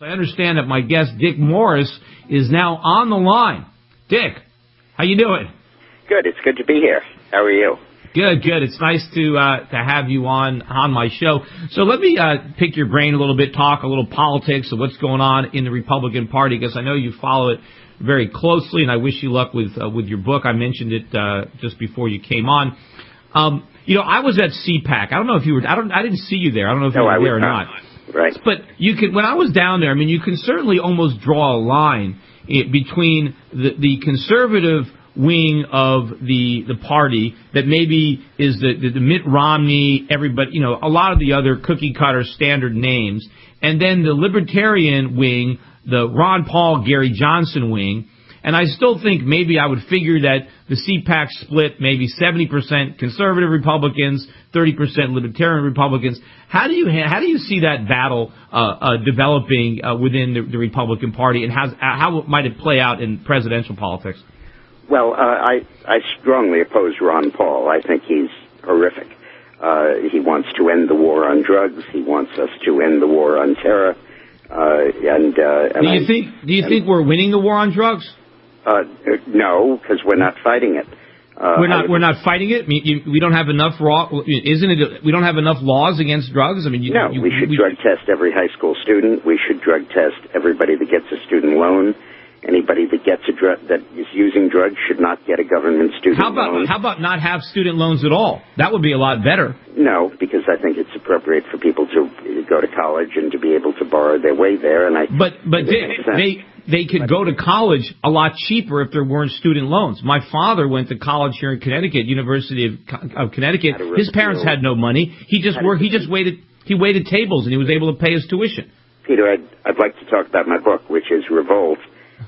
I understand that my guest, Dick Morris, is now on the line. Dick, how you doing? Good. It's good to be here. How are you? Good, good. It's nice to have you on my show. So let me pick your brain a little bit, talk a little politics of what's going on in the Republican Party, because I know you follow it very closely, and I wish you luck with your book. I mentioned it just before you came on. I was at CPAC. I don't know if you were. I didn't see you there. I don't know if you were there or not. Right. But you could, when I was down there, I mean, you can certainly almost draw a line between the conservative wing of the party that maybe is the Mitt Romney, everybody, a lot of the other cookie cutter standard names, and then the libertarian wing, the Ron Paul, Gary Johnson wing. And I still think maybe I would figure that the CPAC split maybe 70% conservative Republicans, 30% libertarian Republicans. How do you see that battle developing within the Republican Party, and how might it play out in presidential politics? Well, I strongly oppose Ron Paul. I think he's horrific. He wants to end the war on drugs. He wants us to end the war on terror. Do you think we're winning the war on drugs? No, because we're not fighting it. We're not fighting it. We don't have enough we don't have enough laws against drugs. I mean, we should drug test every high school student. We should drug test everybody that gets a student loan. Anybody that gets that is using drugs should not get a government student loan. How about not have student loans at all? That would be a lot better. No, because I think it's appropriate for people to go to college and to be able to borrow their way there. But they could go to college a lot cheaper if there weren't student loans. My father went to college here in Connecticut, University of Connecticut. His parents had no money. He waited tables, and he was able to pay his tuition. Peter, I'd like to talk about my book, which is Revolt: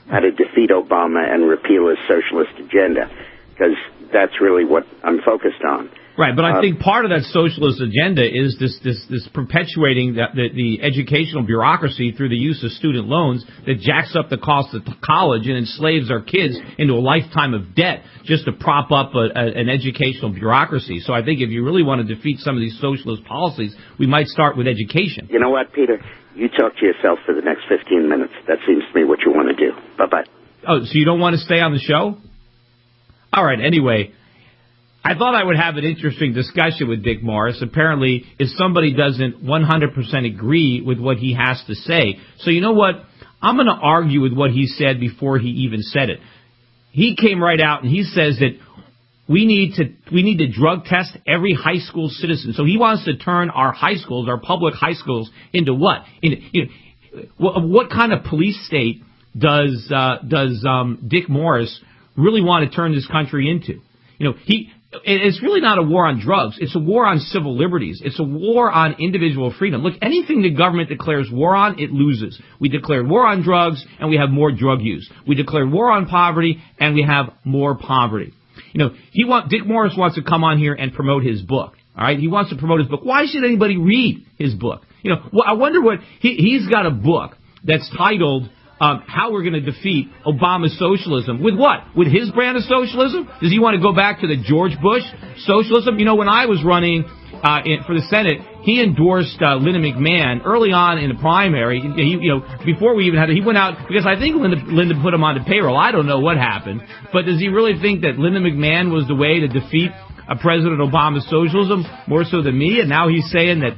How to Defeat Obama and Repeal His Socialist Agenda, because that's really what I'm focused on. Right, but I think part of that socialist agenda is this perpetuating the educational bureaucracy through the use of student loans that jacks up the cost of college and enslaves our kids into a lifetime of debt just to prop up an educational bureaucracy. So I think if you really want to defeat some of these socialist policies, we might start with education. You know what, Peter? You talk to yourself for the next 15 minutes. That seems to me what you want to do. Bye-bye. Oh, so you don't want to stay on the show? All right, anyway. I thought I would have an interesting discussion with Dick Morris. Apparently, if somebody doesn't 100% agree with what he has to say. So you know what? I'm going to argue with what he said before he even said it. He came right out and he says that we need to drug test every high school citizen. So he wants to turn our high schools, our public high schools, into what? What kind of police state does Dick Morris really want to turn this country into? It's really not a war on drugs. It's a war on civil liberties. It's a war on individual freedom. Look, anything the government declares war on, it loses. We declared war on drugs, and we have more drug use. We declared war on poverty, and we have more poverty. Dick Morris wants to come on here and promote his book. All right, he wants to promote his book. Why should anybody read his book? I wonder what he's got a book that's titled How We're Going to Defeat Obama's Socialism. With what? With his brand of socialism? Does he want to go back to the George Bush socialism? When I was running for the Senate, he endorsed Linda McMahon early on in the primary. Before we even had it, he went out because I think Linda put him on the payroll. I don't know what happened, but does he really think that Linda McMahon was the way to defeat President Obama's socialism more so than me? And now he's saying that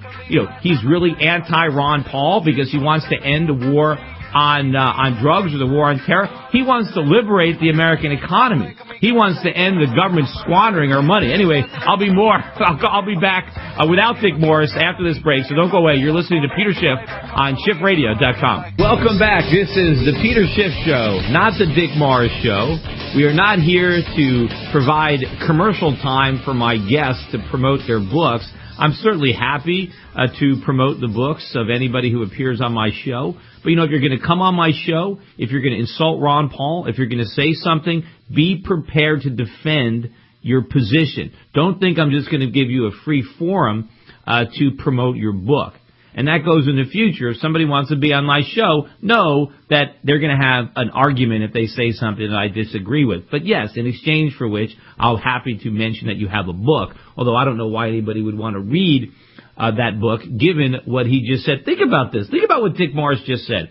he's really anti-Ron Paul because he wants to end the war on drugs or the war on terror. He wants to liberate the American economy. He wants to end the government squandering our money. Anyway, I'll be back without Dick Morris after this break, so don't go away. You're listening to Peter Schiff on SchiffRadio.com. Welcome back. This is the Peter Schiff Show, not the Dick Morris Show. We are not here to provide commercial time for my guests to promote their books. I'm certainly happy to promote the books of anybody who appears on my show. But, if you're going to come on my show, if you're going to insult Ron Paul, if you're going to say something, be prepared to defend your position. Don't think I'm just going to give you a free forum to promote your book. And that goes in the future. If somebody wants to be on my show, know that they're going to have an argument if they say something that I disagree with. But yes, in exchange for which, I'll happy to mention that you have a book, although I don't know why anybody would want to read that book, given what he just said. Think about this. Think about what Dick Morris just said.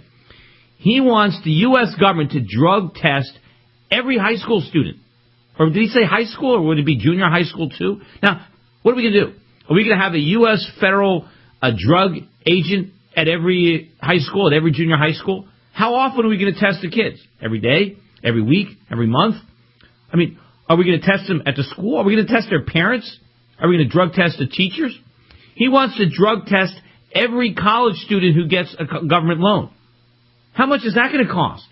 He wants the U.S. government to drug test every high school student. Or did he say high school, or would it be junior high school too? Now, what are we going to do? Are we going to have a U.S. federal drug agent at every high school, at every junior high school? How often are we going to test the kids? Every day? Every week? Every month? I mean, are we going to test them at the school? Are we going to test their parents? Are we going to drug test the teachers? He wants to drug test every college student who gets a government loan. How much is that going to cost?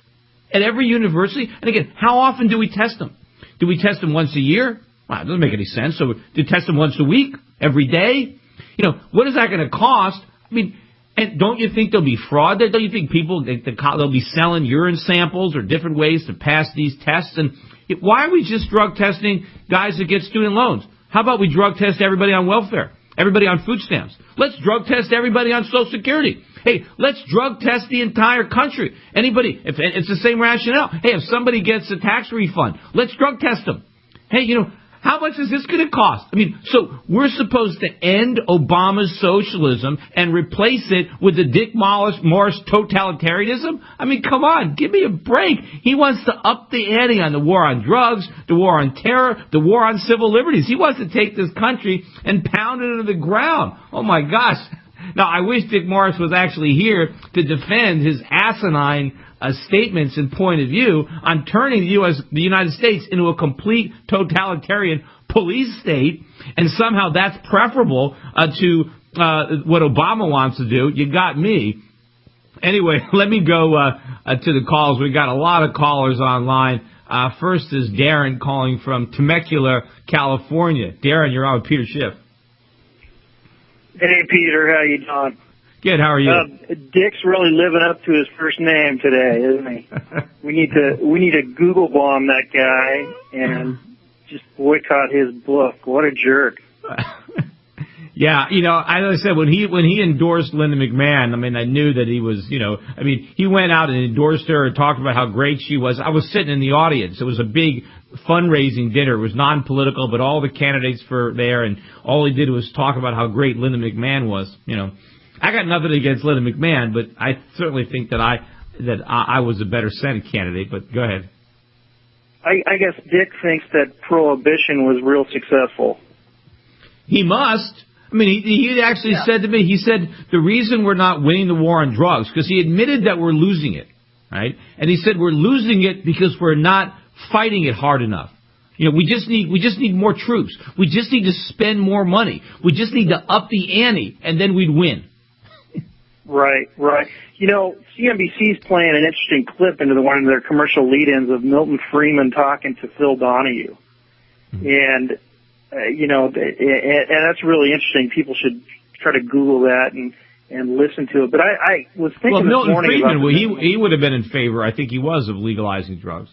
At every university? And again, how often do we test them? Do we test them once a year? Well, it doesn't make any sense. So do we test them once a week? Every day? You know, what is that going to cost? I mean, and don't you think there'll be fraud there? Don't you think people, they'll be selling urine samples or different ways to pass these tests? And why are we just drug testing guys that get student loans? How about we drug test everybody on welfare? Everybody on food stamps? Let's drug test everybody on Social Security. Hey, let's drug test the entire country. Anybody, if it's the same rationale. Hey, if somebody gets a tax refund, let's drug test them. Hey, you know, how much is this going to cost? I mean, so we're supposed to end Obama's socialism and replace it with the Dick Morris totalitarianism? I mean, come on, give me a break. He wants to up the ante on the war on drugs, the war on terror, the war on civil liberties. He wants to take this country and pound it into the ground. Oh, my gosh. Now, I wish Dick Morris was actually here to defend his asinine statements and point of view on turning the United States into a complete totalitarian police state, and somehow that's preferable to what Obama wants to do. You got me. Anyway, let me go to the calls. We got a lot of callers online. First is Darren calling from Temecula, California. Darren, you're on with Peter Schiff. Hey, Peter, how you doing? Good, how are you? Dick's really living up to his first name today, isn't he? We need to Google bomb that guy and just boycott his book. What a jerk. Yeah, you know, as I said, when he endorsed Linda McMahon, I mean, I knew that he was, you know, I mean, he went out and endorsed her and talked about how great she was. I was sitting in the audience. It was a big fundraising dinner. It was non-political, but all the candidates were there, and all he did was talk about how great Linda McMahon was. You know, I got nothing against Linda McMahon, but I certainly think that I was a better Senate candidate. But go ahead. I guess Dick thinks that prohibition was real successful. He must. I mean, he actually said to me, he said, the reason we're not winning the war on drugs, because he admitted that we're losing it, right? And he said we're losing it because we're not fighting it hard enough. You know, we just need more troops. We just need to spend more money. We just need to up the ante, and then we'd win. Right. You know, CNBC's playing an interesting clip into one of their commercial lead-ins of Milton Friedman talking to Phil Donahue. Mm-hmm. And you know, and that's really interesting. People should try to Google that and listen to it. But I was thinking this morning Milton Friedman, about he would have been in favor, I think he was, of legalizing drugs.